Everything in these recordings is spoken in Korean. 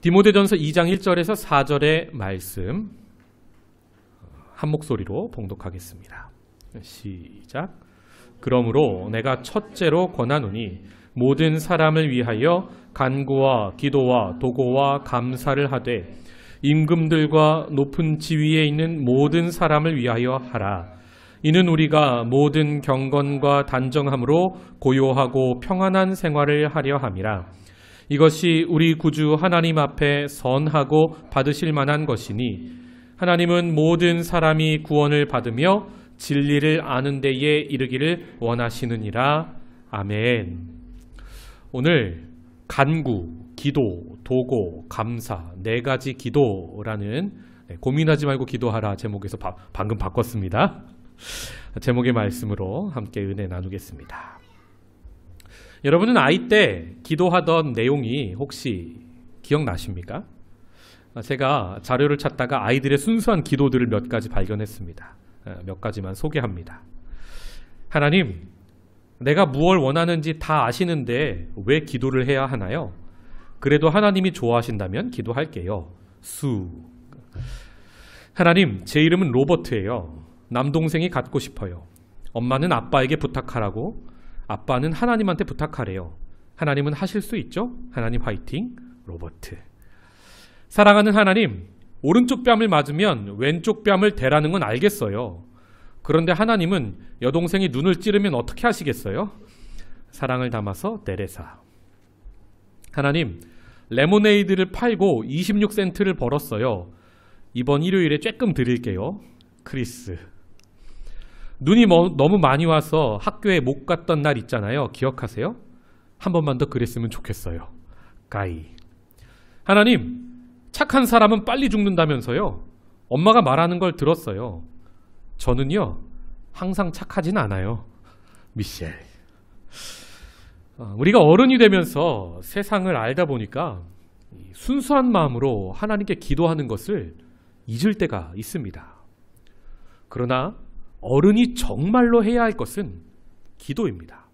디모데전서 2장 1절에서 4절의 말씀 한 목소리로 봉독하겠습니다. 시작. 그러므로 내가 첫째로 권하노니 모든 사람을 위하여 간구와 기도와 도고와 감사를 하되 임금들과 높은 지위에 있는 모든 사람을 위하여 하라. 이는 우리가 모든 경건과 단정함으로 고요하고 평안한 생활을 하려 함이라. 이것이 우리 구주 하나님 앞에 선하고 받으실 만한 것이니 하나님은 모든 사람이 구원을 받으며 진리를 아는 데에 이르기를 원하시느니라. 아멘. 오늘 간구, 기도, 도고, 감사, 네 가지 기도라는 고민하지 말고 기도하라 제목에서 방금 바꿨습니다. 제목의 말씀으로 함께 은혜 나누겠습니다. 여러분은 아이 때 기도하던 내용이 혹시 기억나십니까? 제가 자료를 찾다가 아이들의 순수한 기도들을 몇 가지 발견했습니다. 몇 가지만 소개합니다. 하나님, 내가 무엇을 원하는지 다 아시는데 왜 기도를 해야 하나요? 그래도 하나님이 좋아하신다면 기도할게요. 수. 하나님, 제 이름은 로버트예요. 남동생이 갖고 싶어요. 엄마는 아빠에게 부탁하라고, 아빠는 하나님한테 부탁하래요. 하나님은 하실 수 있죠? 하나님 화이팅. 로버트. 사랑하는 하나님, 오른쪽 뺨을 맞으면 왼쪽 뺨을 대라는 건 알겠어요. 그런데 하나님은 여동생이 눈을 찌르면 어떻게 하시겠어요? 사랑을 담아서 데레사. 하나님, 레모네이드를 팔고 26센트를 벌었어요. 이번 일요일에 쬐끔 드릴게요. 크리스. 눈이 너무 많이 와서 학교에 못 갔던 날 있잖아요. 기억하세요? 한 번만 더 그랬으면 좋겠어요. 가이. 하나님, 착한 사람은 빨리 죽는다면서요. 엄마가 말하는 걸 들었어요. 저는요, 항상 착하진 않아요. 미셸. 우리가 어른이 되면서 세상을 알다 보니까 순수한 마음으로 하나님께 기도하는 것을 잊을 때가 있습니다. 그러나 어른이 정말로 해야 할 것은 기도입니다.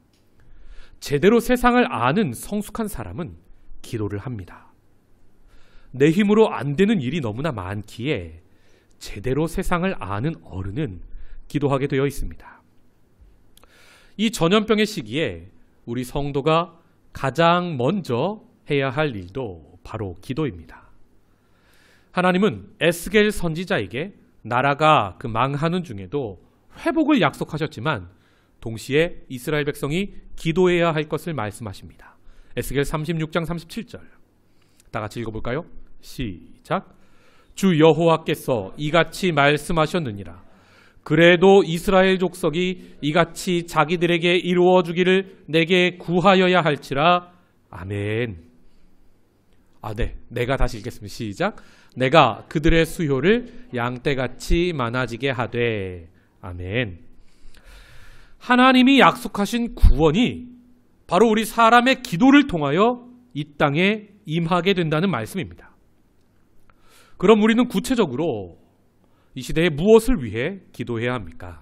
제대로 세상을 아는 성숙한 사람은 기도를 합니다. 내 힘으로 안 되는 일이 너무나 많기에 제대로 세상을 아는 어른은 기도하게 되어 있습니다. 이 전염병의 시기에 우리 성도가 가장 먼저 해야 할 일도 바로 기도입니다. 하나님은 에스겔 선지자에게 나라가 그 망하는 중에도 회복을 약속하셨지만 동시에 이스라엘 백성이 기도해야 할 것을 말씀하십니다. 에스겔 36장 37절. 다 같이 읽어볼까요? 시작. 주 여호와께서 이같이 말씀하셨느니라. 그래도 이스라엘 족속이 이같이 자기들에게 이루어 주기를 내게 구하여야 할지라. 아멘. 네. 내가 다시 읽겠습니다. 시작. 내가 그들의 수효를 양떼같이 많아지게 하되. 아멘. 하나님이 약속하신 구원이 바로 우리 사람의 기도를 통하여 이 땅에 임하게 된다는 말씀입니다. 그럼 우리는 구체적으로 이 시대에 무엇을 위해 기도해야 합니까?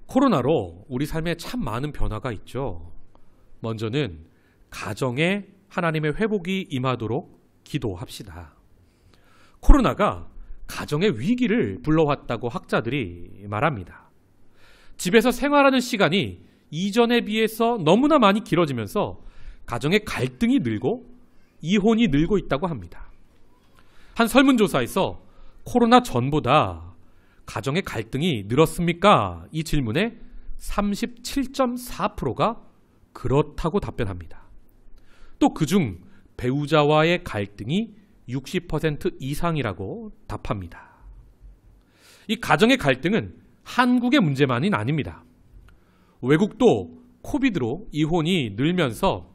코로나로 우리 삶에 참 많은 변화가 있죠. 먼저는 가정에 하나님의 회복이 임하도록 기도합시다. 코로나가 가정의 위기를 불러왔다고 학자들이 말합니다. 집에서 생활하는 시간이 이전에 비해서 너무나 많이 길어지면서 가정의 갈등이 늘고 이혼이 늘고 있다고 합니다. 한 설문조사에서 코로나 전보다 가정의 갈등이 늘었습니까? 이 질문에 37.4%가 그렇다고 답변합니다. 또 그중 배우자와의 갈등이 60% 이상이라고 답합니다. 이 가정의 갈등은 한국의 문제만은 아닙니다. 외국도 코비드로 이혼이 늘면서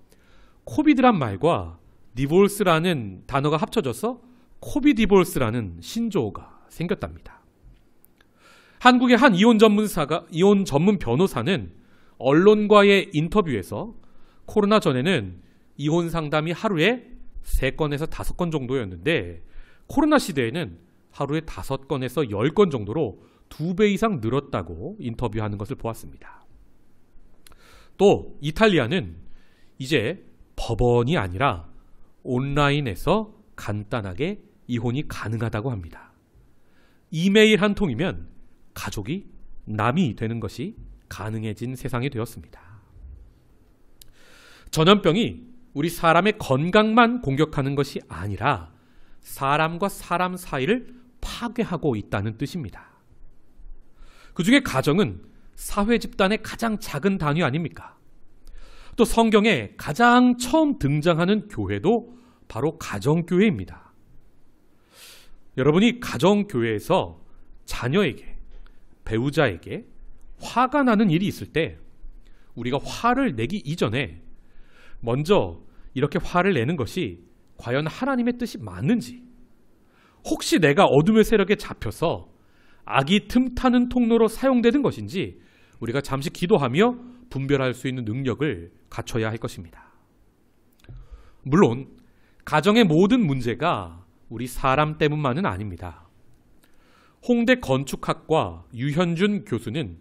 코비드란 말과 디볼스라는 단어가 합쳐져서 코비디볼스라는 신조어가 생겼답니다. 한국의 한 이혼 전문 변호사는 언론과의 인터뷰에서 코로나 전에는 이혼 상담이 하루에 3건에서 5건 정도였는데 코로나 시대에는 하루에 5건에서 10건 정도로 2배 이상 늘었다고 인터뷰하는 것을 보았습니다. 또 이탈리아는 이제 법원이 아니라 온라인에서 간단하게 이혼이 가능하다고 합니다. 이메일 한 통이면 가족이 남이 되는 것이 가능해진 세상이 되었습니다. 전염병이 우리 사람의 건강만 공격하는 것이 아니라 사람과 사람 사이를 파괴하고 있다는 뜻입니다. 그 중에 가정은 사회 집단의 가장 작은 단위 아닙니까? 또 성경에 가장 처음 등장하는 교회도 바로 가정교회입니다. 여러분이 가정교회에서 자녀에게, 배우자에게 화가 나는 일이 있을 때 우리가 화를 내기 이전에 먼저 이렇게 화를 내는 것이 과연 하나님의 뜻이 맞는지, 혹시 내가 어둠의 세력에 잡혀서 악이 틈타는 통로로 사용되는 것인지 우리가 잠시 기도하며 분별할 수 있는 능력을 갖춰야 할 것입니다. 물론 가정의 모든 문제가 우리 사람 때문만은 아닙니다. 홍대 건축학과 유현준 교수는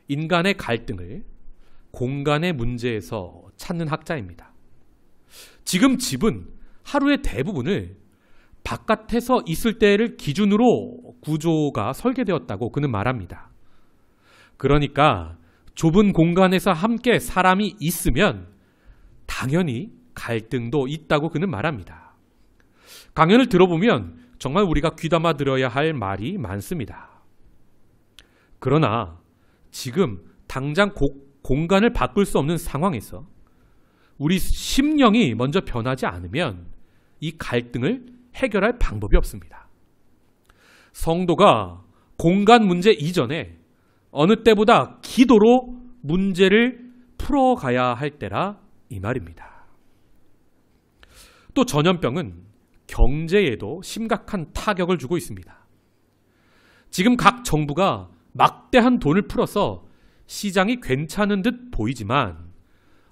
인간의 갈등을 공간의 문제에서 찾는 학자입니다. 지금 집은 하루의 대부분을 바깥에서 있을 때를 기준으로 구조가 설계되었다고 그는 말합니다. 그러니까 좁은 공간에서 함께 사람이 있으면 당연히 갈등도 있다고 그는 말합니다. 강연을 들어보면 정말 우리가 귀담아 들어야 할 말이 많습니다. 그러나 지금 당장 공간을 바꿀 수 없는 상황에서 우리 심령이 먼저 변하지 않으면 이 갈등을 해결할 방법이 없습니다. 성도가 공간 문제 이전에 어느 때보다 기도로 문제를 풀어가야 할 때라 이 말입니다. 또 전염병은 경제에도 심각한 타격을 주고 있습니다. 지금 각 정부가 막대한 돈을 풀어서 시장이 괜찮은 듯 보이지만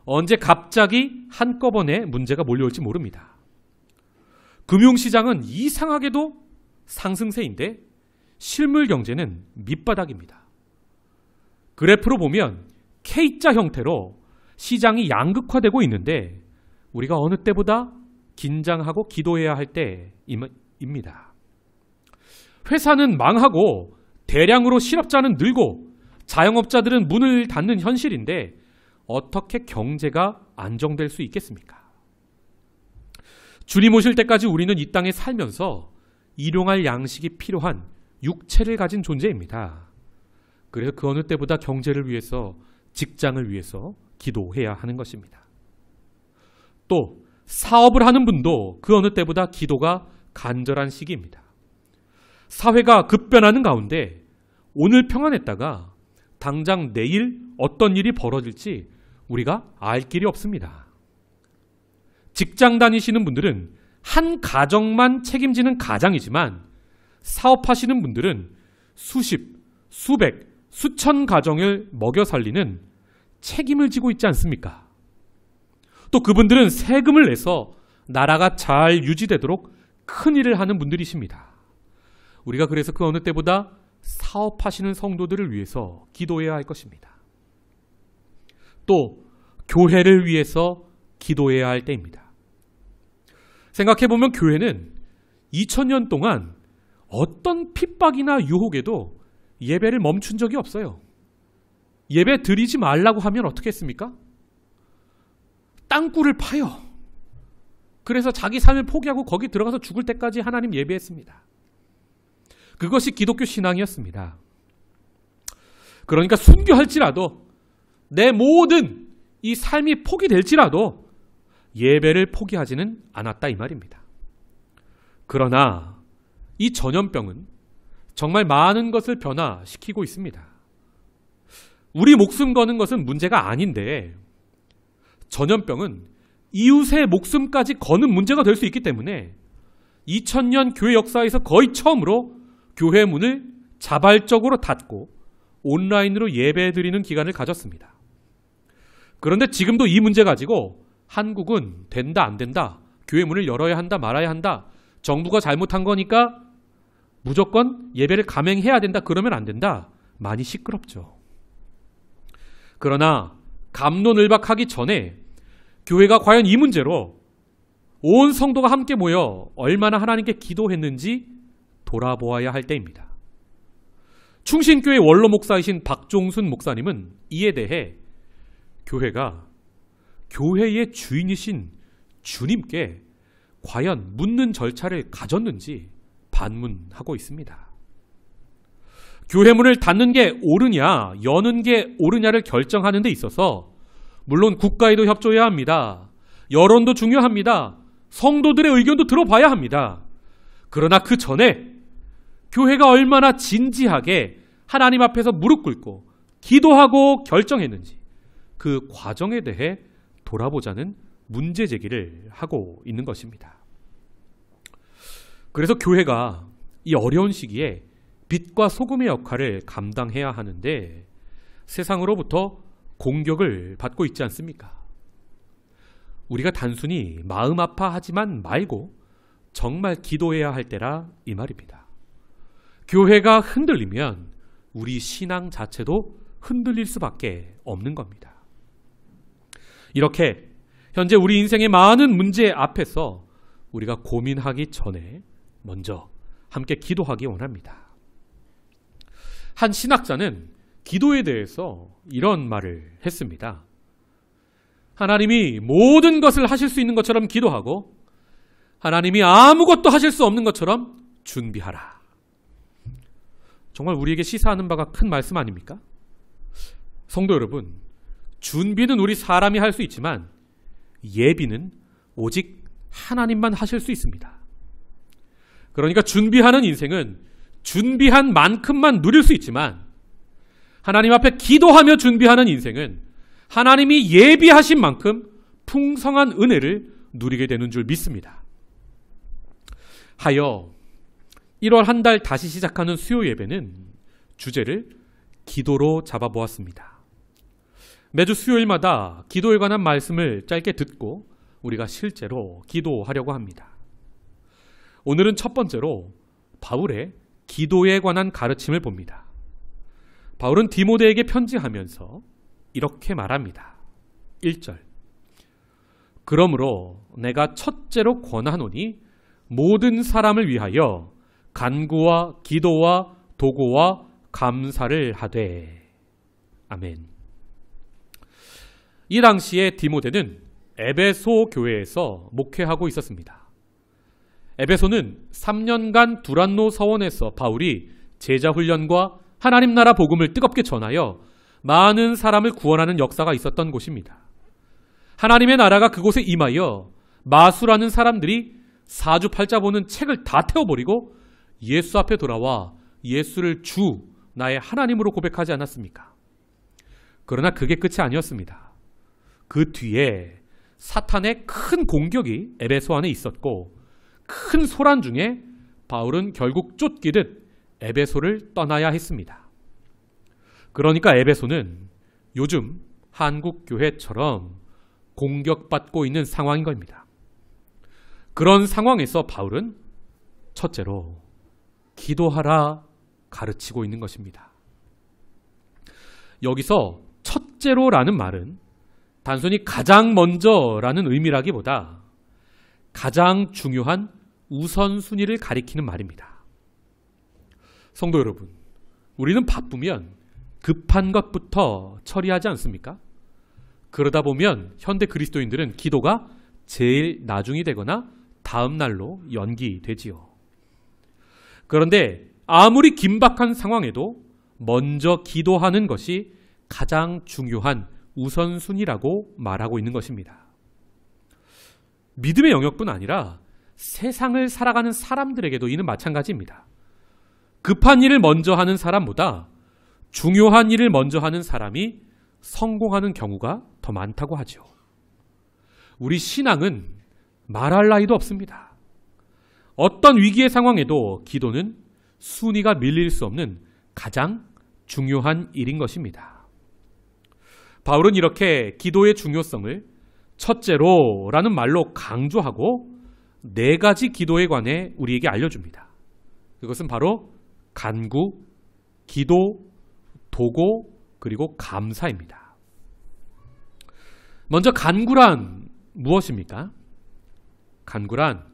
언제 갑자기 한꺼번에 문제가 몰려올지 모릅니다. 금융시장은 이상하게도 상승세인데 실물 경제는 밑바닥입니다. 그래프로 보면 K자 형태로 시장이 양극화되고 있는데 우리가 어느 때보다 긴장하고 기도해야 할 때입니다. 회사는 망하고 대량으로 실업자는 늘고 자영업자들은 문을 닫는 현실인데 어떻게 경제가 안정될 수 있겠습니까? 주님 오실 때까지 우리는 이 땅에 살면서 일용할 양식이 필요한 육체를 가진 존재입니다. 그래서 그 어느 때보다 경제를 위해서, 직장을 위해서 기도해야 하는 것입니다. 또 사업을 하는 분도 그 어느 때보다 기도가 간절한 시기입니다. 사회가 급변하는 가운데 오늘 평안했다가 당장 내일 어떤 일이 벌어질지 우리가 알 길이 없습니다. 직장 다니시는 분들은 한 가정만 책임지는 가장이지만 사업하시는 분들은 수십, 수백, 수천 가정을 먹여 살리는 책임을 지고 있지 않습니까? 또 그분들은 세금을 내서 나라가 잘 유지되도록 큰 일을 하는 분들이십니다. 우리가 그래서 그 어느 때보다 사업하시는 성도들을 위해서 기도해야 할 것입니다. 또 교회를 위해서 기도해야 할 때입니다. 생각해보면 교회는 2000년 동안 어떤 핍박이나 유혹에도 예배를 멈춘 적이 없어요. 예배 드리지 말라고 하면 어떻게 했습니까? 땅굴을 파요. 그래서 자기 삶을 포기하고 거기 들어가서 죽을 때까지 하나님 예배했습니다. 그것이 기독교 신앙이었습니다. 그러니까 순교할지라도 내 모든 이 삶이 포기될지라도 예배를 포기하지는 않았다 이 말입니다. 그러나 이 전염병은 정말 많은 것을 변화시키고 있습니다. 우리 목숨 거는 것은 문제가 아닌데 전염병은 이웃의 목숨까지 거는 문제가 될 수 있기 때문에 2000년 교회 역사에서 거의 처음으로 교회 문을 자발적으로 닫고 온라인으로 예배드리는 기간을 가졌습니다. 그런데 지금도 이 문제 가지고 한국은 된다 안 된다, 교회 문을 열어야 한다 말아야 한다, 정부가 잘못한 거니까 무조건 예배를 감행해야 된다, 그러면 안 된다, 많이 시끄럽죠. 그러나 갑론을박하기 전에 교회가 과연 이 문제로 온 성도가 함께 모여 얼마나 하나님께 기도했는지 돌아보아야 할 때입니다. 충신교회 원로 목사이신 박종순 목사님은 이에 대해 교회가 교회의 주인이신 주님께 과연 묻는 절차를 가졌는지 반문하고 있습니다. 교회 문을 닫는 게 옳으냐, 여는 게 옳으냐를 결정하는 데 있어서 물론 국가에도 협조해야 합니다. 여론도 중요합니다. 성도들의 의견도 들어봐야 합니다. 그러나 그 전에 교회가 얼마나 진지하게 하나님 앞에서 무릎 꿇고 기도하고 결정했는지 그 과정에 대해 돌아보자는 문제 제기를 하고 있는 것입니다. 그래서 교회가 이 어려운 시기에 빛과 소금의 역할을 감당해야 하는데 세상으로부터 공격을 받고 있지 않습니까? 우리가 단순히 마음 아파하지만 말고 정말 기도해야 할 때라 이 말입니다. 교회가 흔들리면 우리 신앙 자체도 흔들릴 수밖에 없는 겁니다. 이렇게 현재 우리 인생의 많은 문제 앞에서 우리가 고민하기 전에 먼저 함께 기도하기 원합니다. 한 신학자는 기도에 대해서 이런 말을 했습니다. 하나님이 모든 것을 하실 수 있는 것처럼 기도하고 하나님이 아무것도 하실 수 없는 것처럼 준비하라. 정말 우리에게 시사하는 바가 큰 말씀 아닙니까? 성도 여러분, 준비는 우리 사람이 할 수 있지만 예비는 오직 하나님만 하실 수 있습니다. 그러니까 준비하는 인생은 준비한 만큼만 누릴 수 있지만 하나님 앞에 기도하며 준비하는 인생은 하나님이 예비하신 만큼 풍성한 은혜를 누리게 되는 줄 믿습니다. 하여 1월 한 달 다시 시작하는 수요 예배는 주제를 기도로 잡아보았습니다. 매주 수요일마다 기도에 관한 말씀을 짧게 듣고 우리가 실제로 기도하려고 합니다. 오늘은 첫 번째로 바울의 기도에 관한 가르침을 봅니다. 바울은 디모데에게 편지하면서 이렇게 말합니다. 1절. 그러므로 내가 첫째로 권하노니 모든 사람을 위하여 간구와 기도와 도고와 감사를 하되. 아멘. 이 당시에 디모데는 에베소 교회에서 목회하고 있었습니다. 에베소는 3년간 두란노 서원에서 바울이 제자 훈련과 하나님 나라 복음을 뜨겁게 전하여 많은 사람을 구원하는 역사가 있었던 곳입니다. 하나님의 나라가 그곳에 임하여 마수라는 사람들이 사주팔자 보는 책을 다 태워버리고 예수 앞에 돌아와 예수를 주, 나의 하나님으로 고백하지 않았습니까? 그러나 그게 끝이 아니었습니다. 그 뒤에 사탄의 큰 공격이 에베소 안에 있었고 큰 소란 중에 바울은 결국 쫓기듯 에베소를 떠나야 했습니다. 그러니까 에베소는 요즘 한국 교회처럼 공격받고 있는 상황인 겁니다. 그런 상황에서 바울은 첫째로 기도하라 가르치고 있는 것입니다. 여기서 첫째로라는 말은 단순히 가장 먼저라는 의미라기보다 가장 중요한 우선순위를 가리키는 말입니다. 성도 여러분, 우리는 바쁘면 급한 것부터 처리하지 않습니까? 그러다 보면 현대 그리스도인들은 기도가 제일 나중이 되거나 다음 날로 연기되지요. 그런데 아무리 긴박한 상황에도 먼저 기도하는 것이 가장 중요한 우선순위라고 말하고 있는 것입니다. 믿음의 영역뿐 아니라 세상을 살아가는 사람들에게도 이는 마찬가지입니다. 급한 일을 먼저 하는 사람보다 중요한 일을 먼저 하는 사람이 성공하는 경우가 더 많다고 하죠. 우리 신앙은 말할 나위도 없습니다. 어떤 위기의 상황에도 기도는 순위가 밀릴 수 없는 가장 중요한 일인 것입니다. 바울은 이렇게 기도의 중요성을 첫째로라는 말로 강조하고 4가지 기도에 관해 우리에게 알려줍니다. 그것은 바로 간구, 기도, 도고, 그리고 감사입니다. 먼저 간구란 무엇입니까? 간구란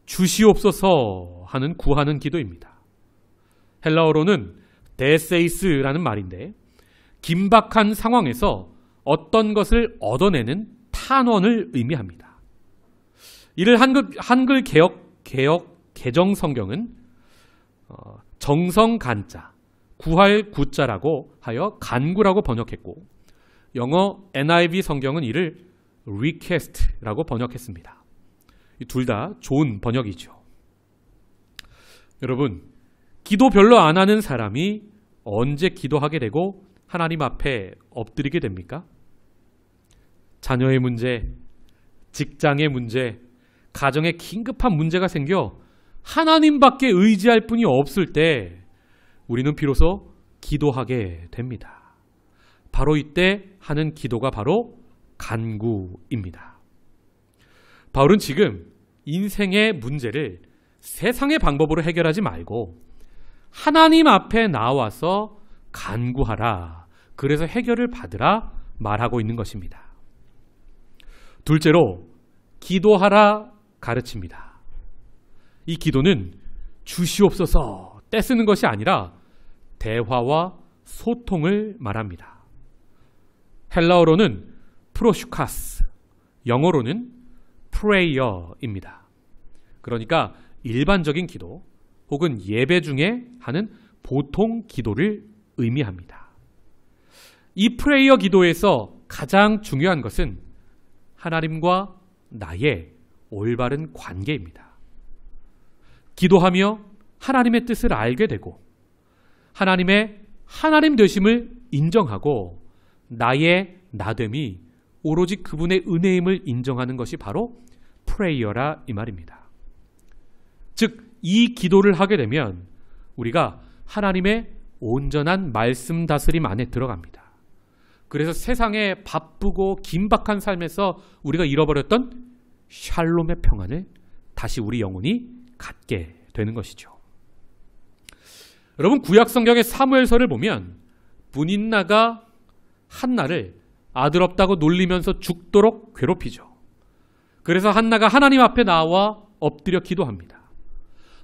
주시옵소서 하는 구하는 기도입니다. 헬라어로는 데세이스라는 말인데 긴박한 상황에서 어떤 것을 얻어내는 탄원을 의미합니다. 이를 한글 개정 성경은 정성간자, 구할 구자라고 하여 간구라고 번역했고 영어 NIV 성경은 이를 request라고 번역했습니다. 둘 다 좋은 번역이죠. 여러분, 기도 별로 안 하는 사람이 언제 기도하게 되고 하나님 앞에 엎드리게 됩니까? 자녀의 문제, 직장의 문제, 가정에 긴급한 문제가 생겨 하나님밖에 의지할 분이 없을 때 우리는 비로소 기도하게 됩니다. 바로 이때 하는 기도가 바로 간구입니다. 바울은 지금 인생의 문제를 세상의 방법으로 해결하지 말고 하나님 앞에 나와서 간구하라. 그래서 해결을 받으라 말하고 있는 것입니다. 둘째로 기도하라 가르칩니다. 이 기도는 주시옵소서 떼쓰는 것이 아니라 대화와 소통을 말합니다. 헬라어로는 프로슈카스, 영어로는 prayer입니다. 그러니까 일반적인 기도 혹은 예배 중에 하는 보통 기도를 의미합니다. 이 프레이어 기도에서 가장 중요한 것은 하나님과 나의 올바른 관계입니다. 기도하며 하나님의 뜻을 알게 되고 하나님의 하나님 되심을 인정하고 나의 나됨이 오로지 그분의 은혜임을 인정하는 것이 바로 프레이어라 이 말입니다. 즉, 이 기도를 하게 되면 우리가 하나님의 온전한 말씀 다스림 안에 들어갑니다. 그래서 세상의 바쁘고 긴박한 삶에서 우리가 잃어버렸던 샬롬의 평안을 다시 우리 영혼이 갖게 되는 것이죠. 여러분, 구약 성경의 사무엘서를 보면 분인나가 한나를 아들 없다고 놀리면서 죽도록 괴롭히죠. 그래서 한나가 하나님 앞에 나와 엎드려 기도합니다.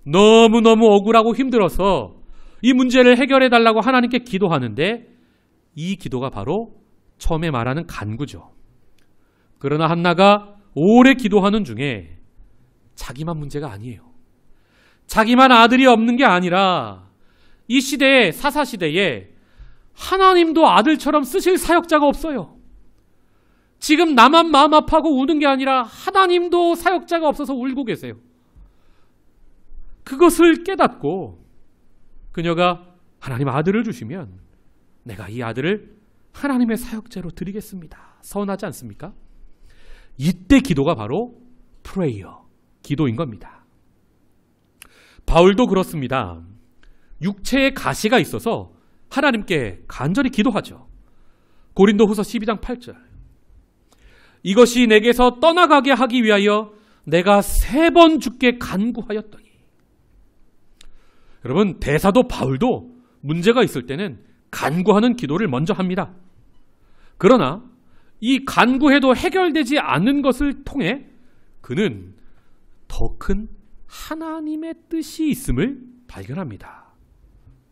너무너무 억울하고 힘들어서 이 문제를 해결해 달라고 하나님께 기도하는데 이 기도가 바로 처음에 말하는 간구죠. 그러나 한나가 오래 기도하는 중에 자기만 문제가 아니에요. 자기만 아들이 없는 게 아니라 이 시대에, 사사시대에 하나님도 아들처럼 쓰실 사역자가 없어요. 지금 나만 마음 아파하고 우는 게 아니라 하나님도 사역자가 없어서 울고 계세요. 그것을 깨닫고 그녀가 하나님 아들을 주시면 내가 이 아들을 하나님의 사역자로 드리겠습니다. 서운하지 않습니까? 이때 기도가 바로 프레이어, 기도인 겁니다. 바울도 그렇습니다. 육체에 가시가 있어서 하나님께 간절히 기도하죠. 고린도후서 12장 8절. 이것이 내게서 떠나가게 하기 위하여 내가 3번 주께 간구하였더니. 여러분, 대사도 바울도 문제가 있을 때는 간구하는 기도를 먼저 합니다. 그러나 이 간구해도 해결되지 않는 것을 통해 그는 더 큰 하나님의 뜻이 있음을 발견합니다.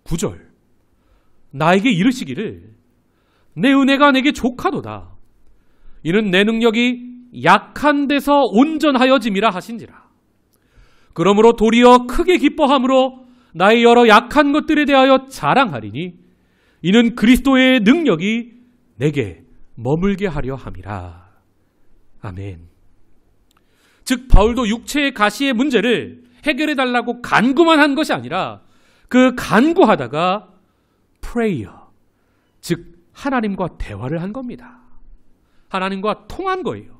9절. 나에게 이르시기를 내 은혜가 내게 족하도다. 이는 내 능력이 약한 데서 온전하여짐이라 하신지라. 그러므로 도리어 크게 기뻐함으로 나의 여러 약한 것들에 대하여 자랑하리니 이는 그리스도의 능력이 내게 머물게 하려 함이라. 아멘. 즉, 바울도 육체의 가시의 문제를 해결해 달라고 간구만 한 것이 아니라 그 간구하다가 프레이어, 즉 하나님과 대화를 한 겁니다. 하나님과 통한 거예요.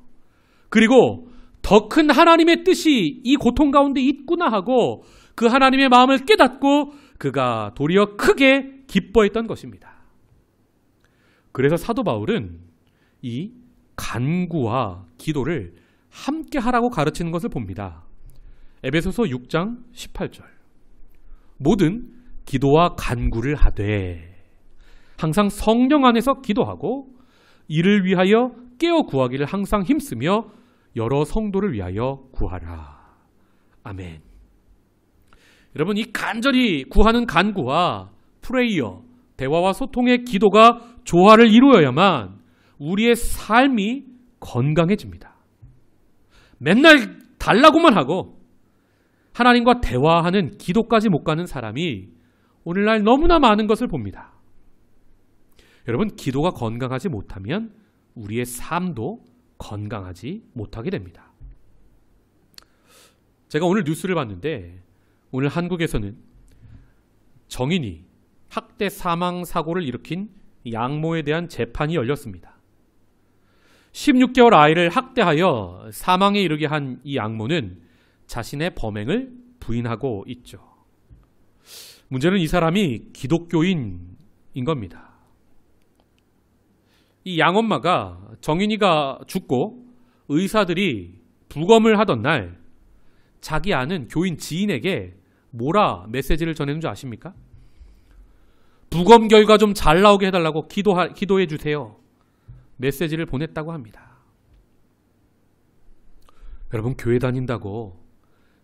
그리고 더 큰 하나님의 뜻이 이 고통 가운데 있구나 하고 그 하나님의 마음을 깨닫고 그가 도리어 크게 기뻐했던 것입니다. 그래서 사도 바울은 이 간구와 기도를 함께 하라고 가르치는 것을 봅니다. 에베소서 6장 18절. 모든 기도와 간구를 하되 항상 성령 안에서 기도하고 이를 위하여 깨어 구하기를 항상 힘쓰며 여러 성도를 위하여 구하라. 아멘. 여러분, 이 간절히 구하는 간구와 프레이어, 대화와 소통의 기도가 조화를 이루어야만 우리의 삶이 건강해집니다. 맨날 달라고만 하고 하나님과 대화하는 기도까지 못 가는 사람이 오늘날 너무나 많은 것을 봅니다. 여러분, 기도가 건강하지 못하면 우리의 삶도 건강하지 못하게 됩니다. 제가 오늘 뉴스를 봤는데 오늘 한국에서는 정인이 학대 사망 사고를 일으킨 양모에 대한 재판이 열렸습니다. 16개월 아이를 학대하여 사망에 이르게 한 이 양모는 자신의 범행을 부인하고 있죠. 문제는 이 사람이 기독교인인 겁니다. 이 양엄마가 정인이가 죽고 의사들이 부검을 하던 날 자기 아는 교인 지인에게 뭐라 메시지를 전했는 줄 아십니까? 부검 결과 좀 잘 나오게 해달라고 기도해 주세요. 메시지를 보냈다고 합니다. 여러분, 교회 다닌다고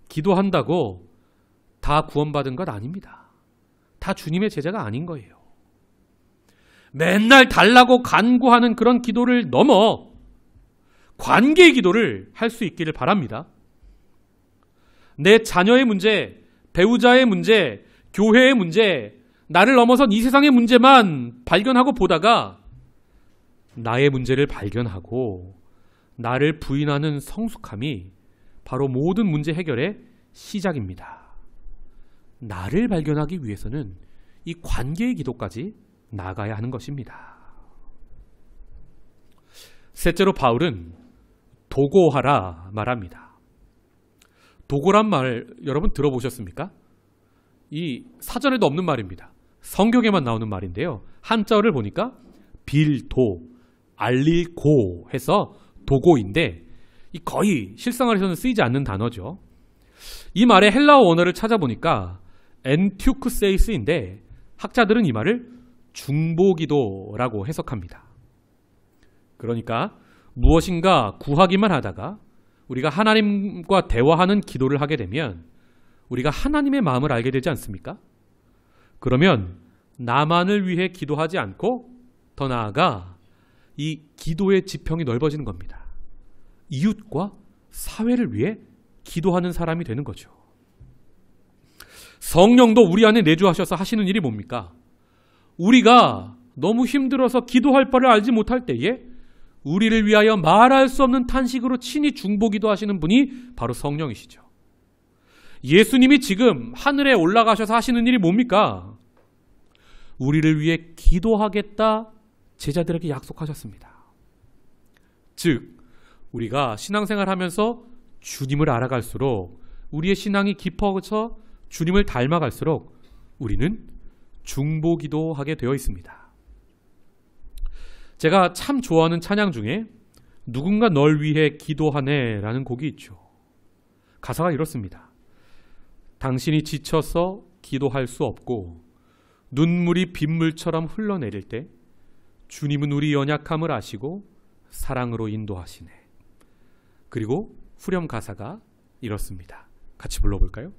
기도한다고 다 구원받은 것 아닙니다. 다 주님의 제자가 아닌 거예요. 맨날 달라고 간구하는 그런 기도를 넘어 관계의 기도를 할 수 있기를 바랍니다. 내 자녀의 문제, 배우자의 문제, 교회의 문제, 나를 넘어선 이 세상의 문제만 발견하고 보다가 나의 문제를 발견하고 나를 부인하는 성숙함이 바로 모든 문제 해결의 시작입니다. 나를 발견하기 위해서는 이 관계의 기도까지 나가야 하는 것입니다. 셋째로 바울은 도고하라 말합니다. 도고란 말 여러분 들어보셨습니까? 이 사전에도 없는 말입니다. 성경에만 나오는 말인데요. 한자어를 보니까 빌도, 알릴고 해서 도고인데 이 거의 실생활에서는 쓰이지 않는 단어죠. 이 말의 헬라어 원어를 찾아보니까 엔튜크세이스인데 학자들은 이 말을 중보기도라고 해석합니다. 그러니까 무엇인가 구하기만 하다가 우리가 하나님과 대화하는 기도를 하게 되면 우리가 하나님의 마음을 알게 되지 않습니까? 그러면 나만을 위해 기도하지 않고 더 나아가 이 기도의 지평이 넓어지는 겁니다. 이웃과 사회를 위해 기도하는 사람이 되는 거죠. 성령도 우리 안에 내주하셔서 하시는 일이 뭡니까? 우리가 너무 힘들어서 기도할 바를 알지 못할 때에 우리를 위하여 말할 수 없는 탄식으로 친히 중보기도 하시는 분이 바로 성령이시죠. 예수님이 지금 하늘에 올라가셔서 하시는 일이 뭡니까? 우리를 위해 기도하겠다 제자들에게 약속하셨습니다. 즉 우리가 신앙생활 하면서 주님을 알아갈수록 우리의 신앙이 깊어져 주님을 닮아갈수록 우리는 중보기도하게 되어 있습니다. 제가 참 좋아하는 찬양 중에 누군가 널 위해 기도하네 라는 곡이 있죠. 가사가 이렇습니다. 당신이 지쳐서 기도할 수 없고 눈물이 빗물처럼 흘러내릴 때 주님은 우리 연약함을 아시고 사랑으로 인도하시네. 그리고 후렴 가사가 이렇습니다. 같이 불러볼까요?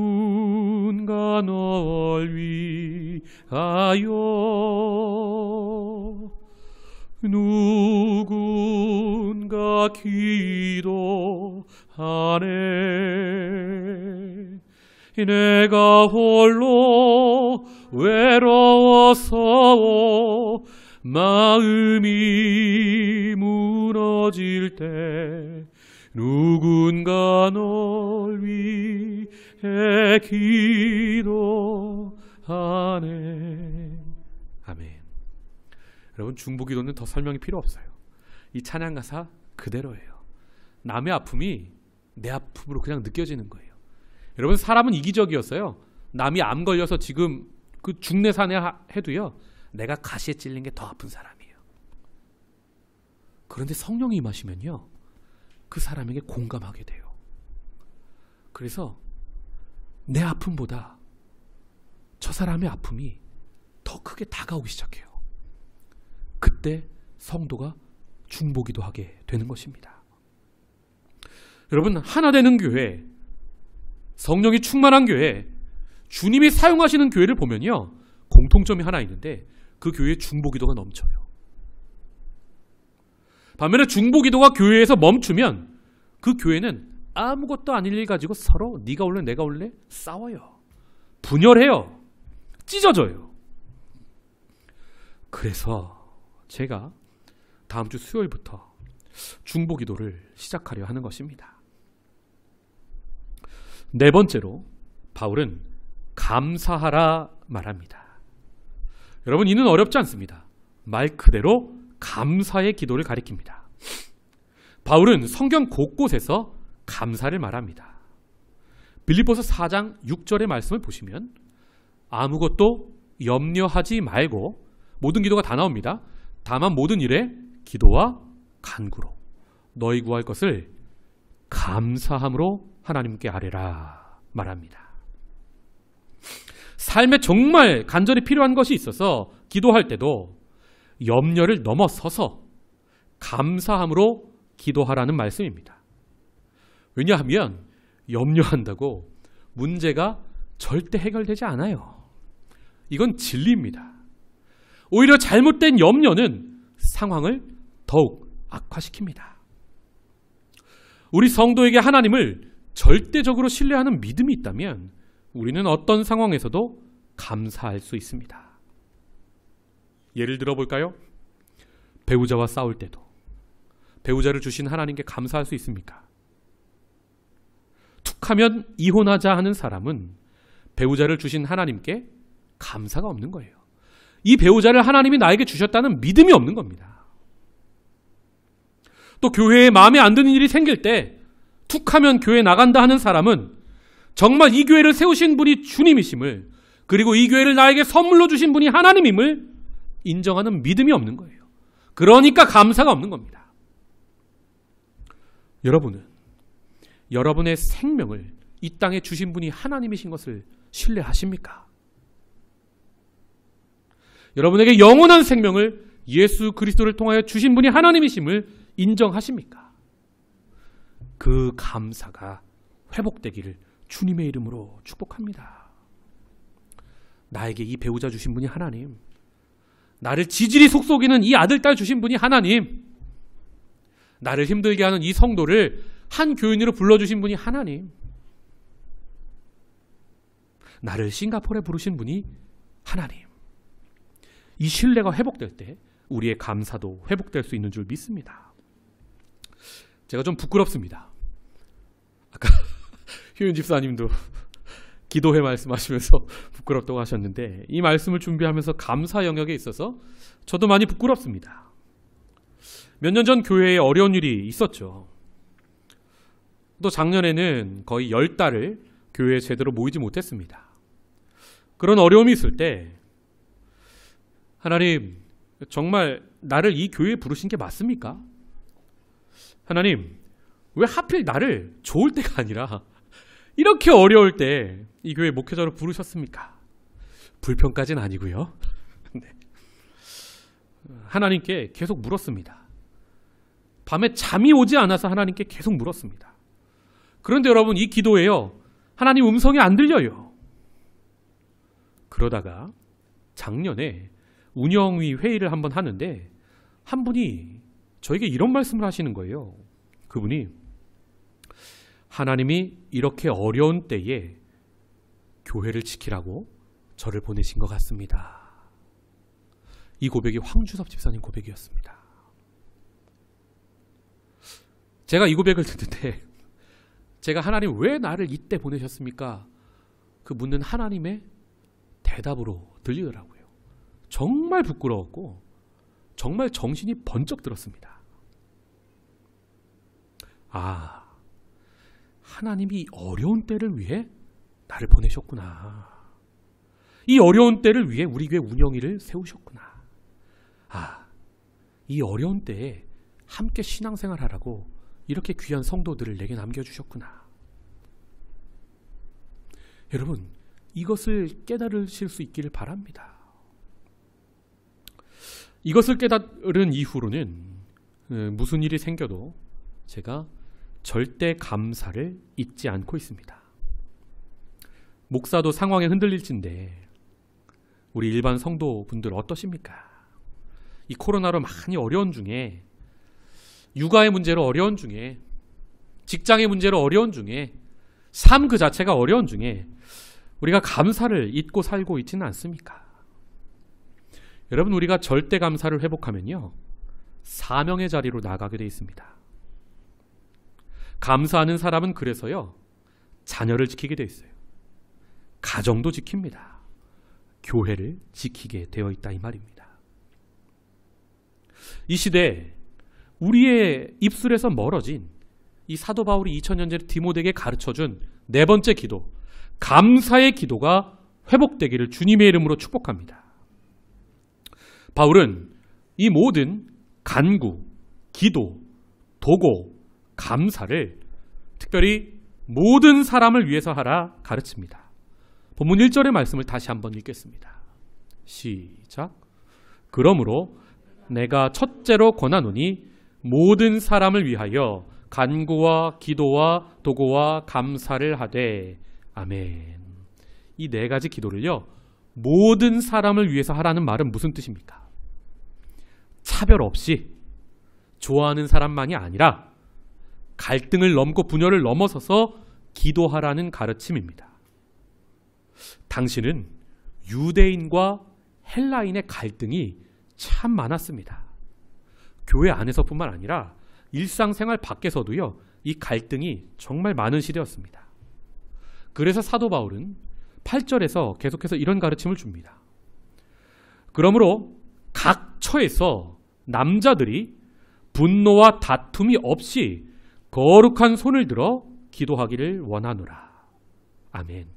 누군가 널 위하여 누군가 기도하네. 내가 홀로 외로워서 마음이 무너질 때 누군가 널 위해 기도하네. 아멘. 여러분, 중보기도는 더 설명이 필요 없어요. 이 찬양 가사 그대로예요. 남의 아픔이 내 아픔으로 그냥 느껴지는 거예요. 여러분, 사람은 이기적이었어요. 남이 암 걸려서 지금 그 중내산에 해도요, 내가 가시에 찔린 게 더 아픈 사람이에요. 그런데 성령이 임하시면요, 그 사람에게 공감하게 돼요. 그래서 내 아픔보다 저 사람의 아픔이 더 크게 다가오기 시작해요. 그때 성도가 중보기도 하게 되는 것입니다. 여러분, 하나 되는 교회, 성령이 충만한 교회, 주님이 사용하시는 교회를 보면요, 공통점이 하나 있는데 그 교회에 중보기도가 넘쳐요. 반면에 중보기도가 교회에서 멈추면 그 교회는 아무것도 아닐 일 가지고 서로 네가 올래 내가 올래 싸워요. 분열해요. 찢어져요. 그래서 제가 다음 주 수요일부터 중보기도를 시작하려 하는 것입니다. 네 번째로 바울은 감사하라 말합니다. 여러분, 이는 어렵지 않습니다. 말 그대로 감사의 기도를 가리킵니다. 바울은 성경 곳곳에서 감사를 말합니다. 빌립보서 4장 6절의 말씀을 보시면 아무것도 염려하지 말고 모든 기도가 다 나옵니다. 다만 모든 일에 기도와 간구로 너희 구할 것을 감사함으로 하나님께 아뢰라 말합니다. 삶에 정말 간절히 필요한 것이 있어서 기도할 때도 염려를 넘어서서 감사함으로 기도하라는 말씀입니다. 왜냐하면 염려한다고 문제가 절대 해결되지 않아요. 이건 진리입니다. 오히려 잘못된 염려는 상황을 더욱 악화시킵니다. 우리 성도에게 하나님을 절대적으로 신뢰하는 믿음이 있다면 우리는 어떤 상황에서도 감사할 수 있습니다. 예를 들어 볼까요? 배우자와 싸울 때도 배우자를 주신 하나님께 감사할 수 있습니까? 툭하면 이혼하자 하는 사람은 배우자를 주신 하나님께 감사가 없는 거예요. 이 배우자를 하나님이 나에게 주셨다는 믿음이 없는 겁니다. 또 교회에 마음에 안 드는 일이 생길 때 툭하면 교회 나간다 하는 사람은 정말 이 교회를 세우신 분이 주님이심을, 그리고 이 교회를 나에게 선물로 주신 분이 하나님임을 인정하는 믿음이 없는 거예요. 그러니까 감사가 없는 겁니다. 여러분은 여러분의 생명을 이 땅에 주신 분이 하나님이신 것을 신뢰하십니까? 여러분에게 영원한 생명을 예수 그리스도를 통하여 주신 분이 하나님이심을 인정하십니까? 그 감사가 회복되기를 주님의 이름으로 축복합니다. 나에게 이 배우자 주신 분이 하나님, 나를 지질이 속속이는 이 아들, 딸 주신 분이 하나님, 나를 힘들게 하는 이 성도를 한 교인으로 불러주신 분이 하나님, 나를 싱가포르에 부르신 분이 하나님. 이 신뢰가 회복될 때 우리의 감사도 회복될 수 있는 줄 믿습니다. 제가 좀 부끄럽습니다. 아까 효윤 집사님도 기도회 말씀하시면서 부끄럽다고 하셨는데, 이 말씀을 준비하면서 감사 영역에 있어서 저도 많이 부끄럽습니다. 몇 년 전 교회에 어려운 일이 있었죠. 또 작년에는 거의 10달을 교회에 제대로 모이지 못했습니다. 그런 어려움이 있을 때 하나님, 정말 나를 이 교회에 부르신 게 맞습니까? 하나님, 왜 하필 나를 좋을 때가 아니라 이렇게 어려울 때 이 교회 목회자로 부르셨습니까? 불평까지는 아니고요. 네. 하나님께 계속 물었습니다. 밤에 잠이 오지 않아서 하나님께 계속 물었습니다. 그런데 여러분, 이 기도에요, 하나님 음성이 안 들려요. 그러다가 작년에 운영위 회의를 한번 하는데 한 분이 저에게 이런 말씀을 하시는 거예요. 그분이 하나님이 이렇게 어려운 때에 교회를 지키라고 저를 보내신 것 같습니다. 이 고백이 황주섭 집사님 고백이었습니다. 제가 이 고백을 듣는데 제가 하나님 왜 나를 이때 보내셨습니까? 그 묻는 하나님의 대답으로 들리더라고요. 정말 부끄러웠고 정말 정신이 번쩍 들었습니다. 아, 하나님이 어려운 때를 위해 나를 보내셨구나. 이 어려운 때를 위해 우리 교회 운영위를 세우셨구나. 아, 이 어려운 때에 함께 신앙생활하라고 이렇게 귀한 성도들을 내게 남겨주셨구나. 여러분, 이것을 깨달으실 수 있기를 바랍니다. 이것을 깨달은 이후로는 무슨 일이 생겨도 제가 절대 감사를 잊지 않고 있습니다. 목사도 상황에 흔들릴진데 우리 일반 성도분들 어떠십니까? 이 코로나로 많이 어려운 중에, 육아의 문제로 어려운 중에, 직장의 문제로 어려운 중에, 삶 그 자체가 어려운 중에 우리가 감사를 잊고 살고 있지는 않습니까? 여러분, 우리가 절대 감사를 회복하면요, 사명의 자리로 나가게 되어 있습니다. 감사하는 사람은 그래서요, 자녀를 지키게 되어 있어요. 가정도 지킵니다. 교회를 지키게 되어 있다, 이 말입니다. 이 시대에 우리의 입술에서 멀어진 이 사도 바울이 2000년 전에 디모데에게 가르쳐준 네 번째 기도, 감사의 기도가 회복되기를 주님의 이름으로 축복합니다. 바울은 이 모든 간구, 기도, 도고, 감사를 특별히 모든 사람을 위해서 하라 가르칩니다. 본문 1절의 말씀을 다시 한번 읽겠습니다. 시작. 그러므로 내가 첫째로 권하노니 모든 사람을 위하여 간구와 기도와 도고와 감사를 하되. 아멘. 이 네 가지 기도를요, 모든 사람을 위해서 하라는 말은 무슨 뜻입니까? 차별 없이 좋아하는 사람만이 아니라 갈등을 넘고 분열을 넘어서서 기도하라는 가르침입니다. 당시는 유대인과 헬라인의 갈등이 참 많았습니다. 교회 안에서뿐만 아니라 일상생활 밖에서도요, 이 갈등이 정말 많은 시대였습니다. 그래서 사도 바울은 8절에서 계속해서 이런 가르침을 줍니다. 그러므로 각 처에서 남자들이 분노와 다툼이 없이 거룩한 손을 들어 기도하기를 원하노라. 아멘.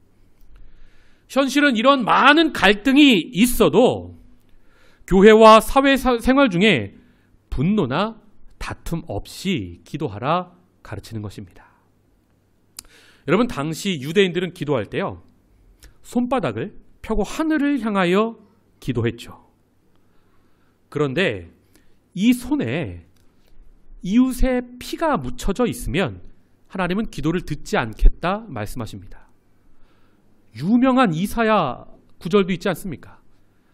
현실은 이런 많은 갈등이 있어도 교회와 사회생활 중에 분노나 다툼 없이 기도하라 가르치는 것입니다. 여러분, 당시 유대인들은 기도할 때요, 손바닥을 펴고 하늘을 향하여 기도했죠. 그런데 이 손에 이웃의 피가 묻혀져 있으면 하나님은 기도를 듣지 않겠다 말씀하십니다. 유명한 이사야 구절도 있지 않습니까?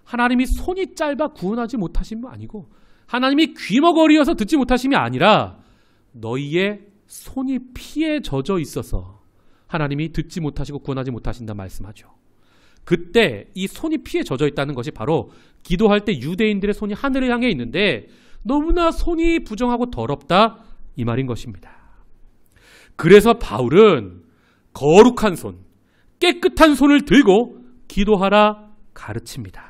하나님이 손이 짧아 구원하지 못하신 분 아니고, 하나님이 귀머거리여서 듣지 못하심이 아니라 너희의 손이 피에 젖어 있어서 하나님이 듣지 못하시고 구원하지 못하신다 말씀하죠. 그때 이 손이 피에 젖어 있다는 것이 바로 기도할 때 유대인들의 손이 하늘을 향해 있는데 너무나 손이 부정하고 더럽다, 이 말인 것입니다. 그래서 바울은 거룩한 손, 깨끗한 손을 들고 기도하라 가르칩니다.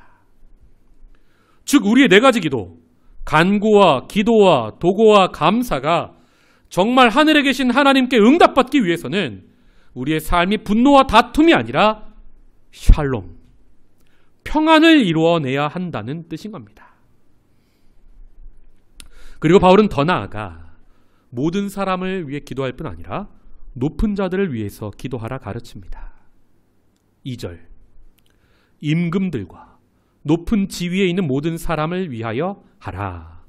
즉 우리의 네 가지 기도, 간구와 기도와 도고와 감사가 정말 하늘에 계신 하나님께 응답받기 위해서는 우리의 삶이 분노와 다툼이 아니라 샬롬, 평안을 이루어내야 한다는 뜻인 겁니다. 그리고 바울은 더 나아가 모든 사람을 위해 기도할 뿐 아니라 높은 자들을 위해서 기도하라 가르칩니다. 2절, 임금들과 높은 지위에 있는 모든 사람을 위하여 하라.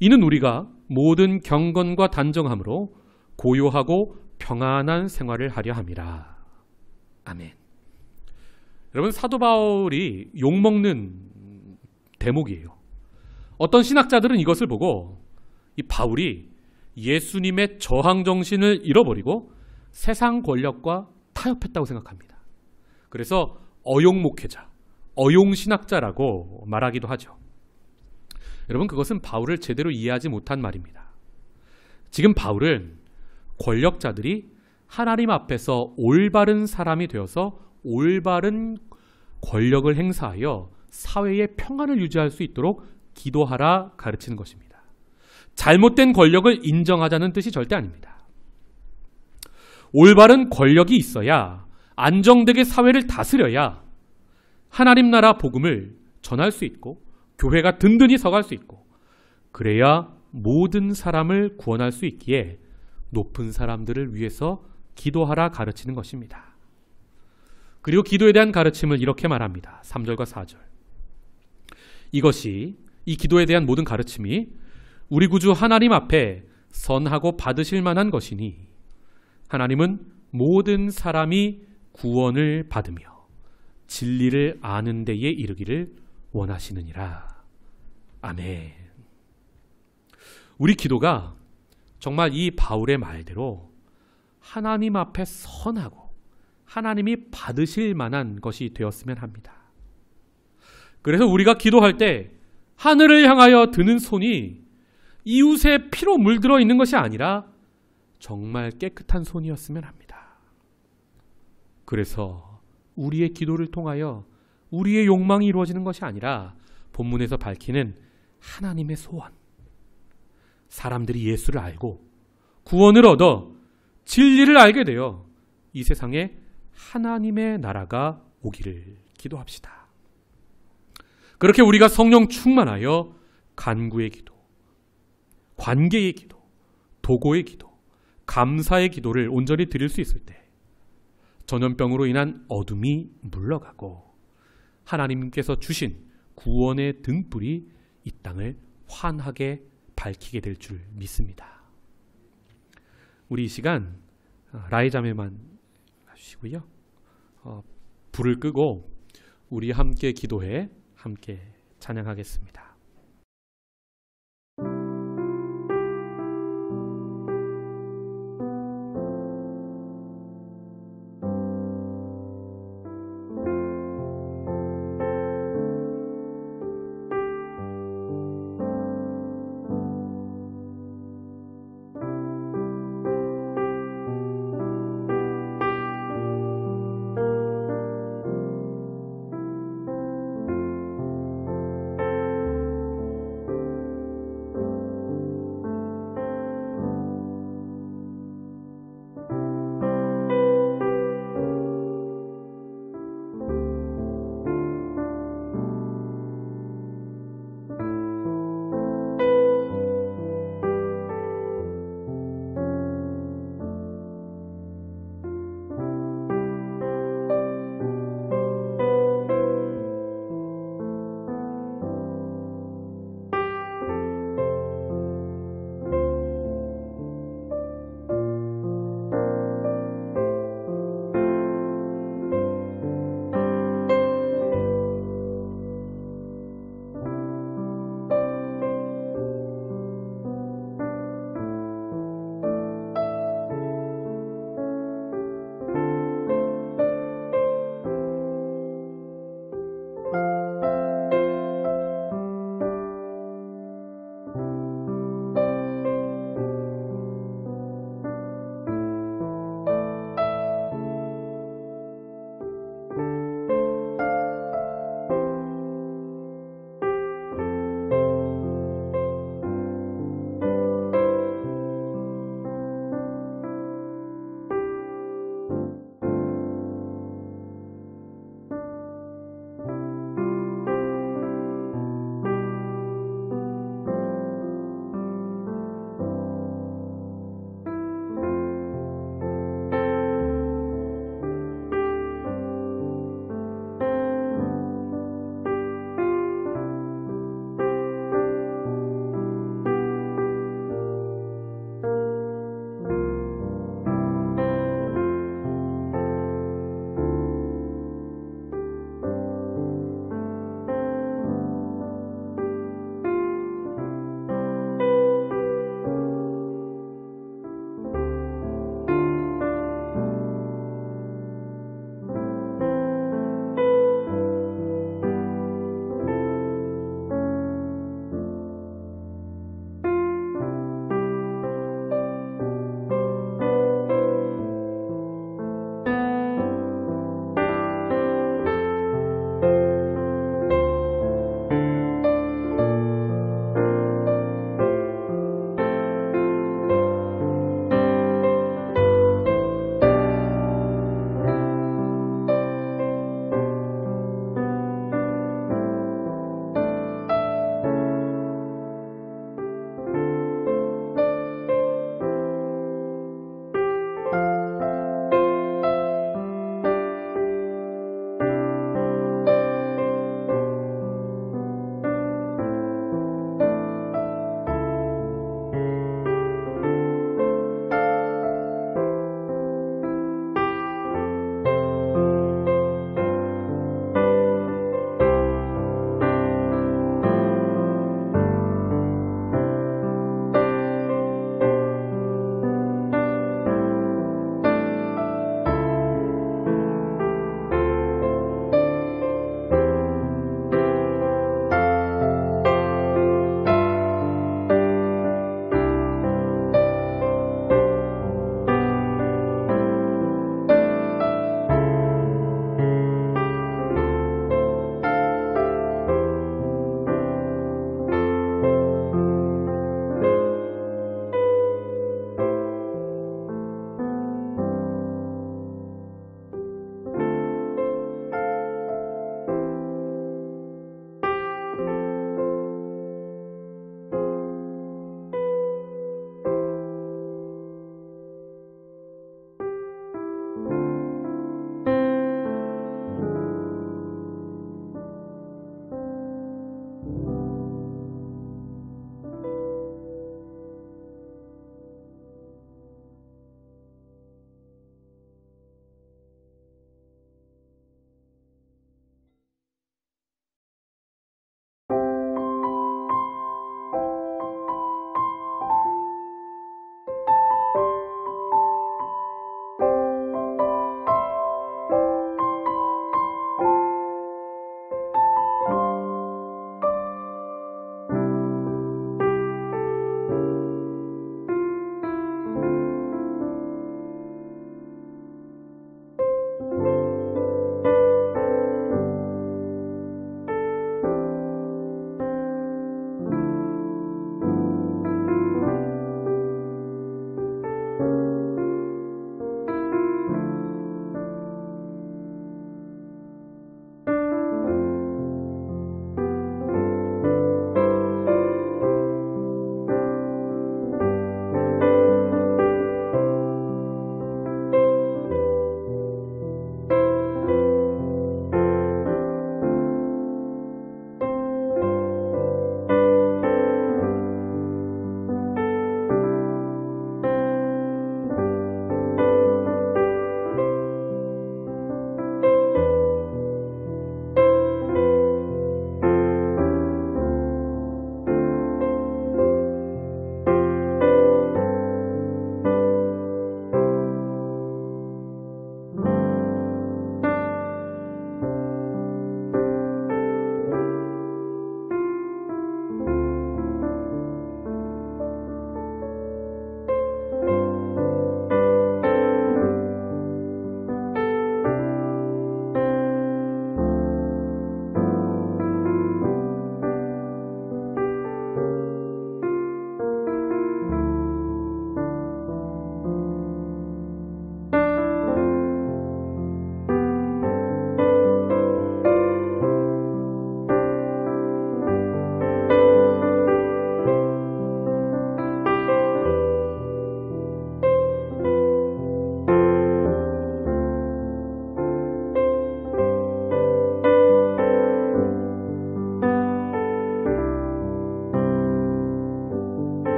이는 우리가 모든 경건과 단정함으로 고요하고 평안한 생활을 하려 함이라. 아멘. 여러분, 사도 바울이 욕먹는 대목이에요. 어떤 신학자들은 이것을 보고 이 바울이 예수님의 저항 정신을 잃어버리고 세상 권력과 타협했다고 생각합니다. 그래서 어용 목회자, 어용 신학자라고 말하기도 하죠. 여러분, 그것은 바울을 제대로 이해하지 못한 말입니다. 지금 바울은 권력자들이 하나님 앞에서 올바른 사람이 되어서 올바른 권력을 행사하여 사회의 평안을 유지할 수 있도록 기도하라 가르치는 것입니다. 잘못된 권력을 인정하자는 뜻이 절대 아닙니다. 올바른 권력이 있어야 안정되게 사회를 다스려야 하나님 나라 복음을 전할 수 있고 교회가 든든히 서갈 수 있고, 그래야 모든 사람을 구원할 수 있기에 높은 사람들을 위해서 기도하라 가르치는 것입니다. 그리고 기도에 대한 가르침을 이렇게 말합니다. 3절과 4절. 이 기도에 대한 모든 가르침이 우리 구주 하나님 앞에 선하고 받으실 만한 것이니 하나님은 모든 사람이 구원을 받으며 진리를 아는 데에 이르기를 원하시느니라. 아멘. 우리 기도가 정말 이 바울의 말대로 하나님 앞에 선하고 하나님이 받으실 만한 것이 되었으면 합니다. 그래서 우리가 기도할 때 하늘을 향하여 드는 손이 이웃의 피로 물들어 있는 것이 아니라 정말 깨끗한 손이었으면 합니다. 그래서 우리의 기도를 통하여 우리의 욕망이 이루어지는 것이 아니라 본문에서 밝히는 하나님의 소원, 사람들이 예수를 알고 구원을 얻어 진리를 알게 되어 이 세상에 하나님의 나라가 오기를 기도합시다. 그렇게 우리가 성령 충만하여 간구의 기도, 관계의 기도, 도고의 기도, 감사의 기도를 온전히 드릴 수 있을 때 전염병으로 인한 어둠이 물러가고 하나님께서 주신 구원의 등불이 이 땅을 환하게 밝히게 될 줄 믿습니다. 우리 이 시간 라이자매만 해주시고요. 불을 끄고 우리 함께 기도해 함께 찬양하겠습니다.